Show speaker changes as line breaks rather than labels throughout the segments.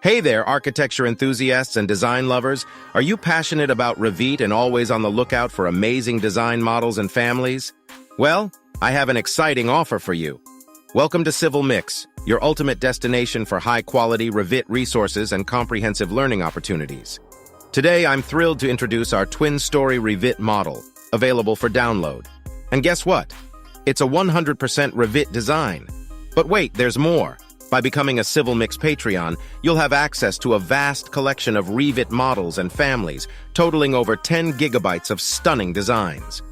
Hey there, architecture enthusiasts and design lovers. Are you passionate about Revit and always on the lookout for amazing design models and families? Well, I have an exciting offer for you. Welcome to CivilMix, your ultimate destination for high-quality Revit resources and comprehensive learning opportunities. Today, I'm thrilled to introduce our Twin Story Revit Model, available for download. And guess what? It's a 100% Revit design. But wait, there's more. By becoming a CivilMix Patreon, you'll have access to a vast collection of Revit models and families, totaling over 10 gigabytes of stunning designs.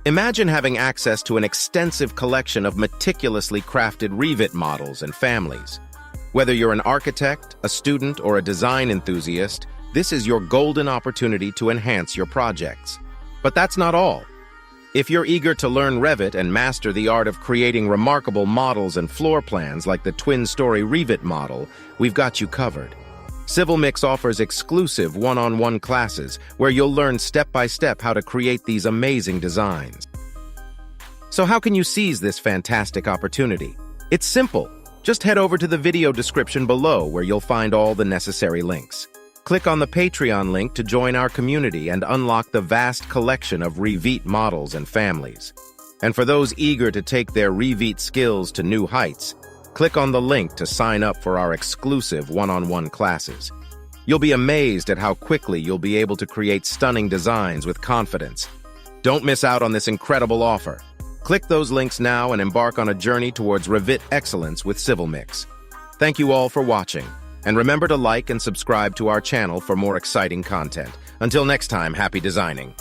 Imagine having access to an extensive collection of meticulously crafted Revit models and families. Whether you're an architect, a student, or a design enthusiast, this is your golden opportunity to enhance your projects. But that's not all. If you're eager to learn Revit and master the art of creating remarkable models and floor plans like the Twin Story Revit Model, we've got you covered. CivilMix offers exclusive one-on-one classes where you'll learn step-by-step how to create these amazing designs. So how can you seize this fantastic opportunity? It's simple. Just head over to the video description below where you'll find all the necessary links. Click on the Patreon link to join our community and unlock the vast collection of Revit models and families. And for those eager to take their Revit skills to new heights, click on the link to sign up for our exclusive one-on-one classes. You'll be amazed at how quickly you'll be able to create stunning designs with confidence. Don't miss out on this incredible offer. Click those links now and embark on a journey towards Revit excellence with CivilMix. Thank you all for watching. And remember to like and subscribe to our channel for more exciting content. Until next time, happy designing.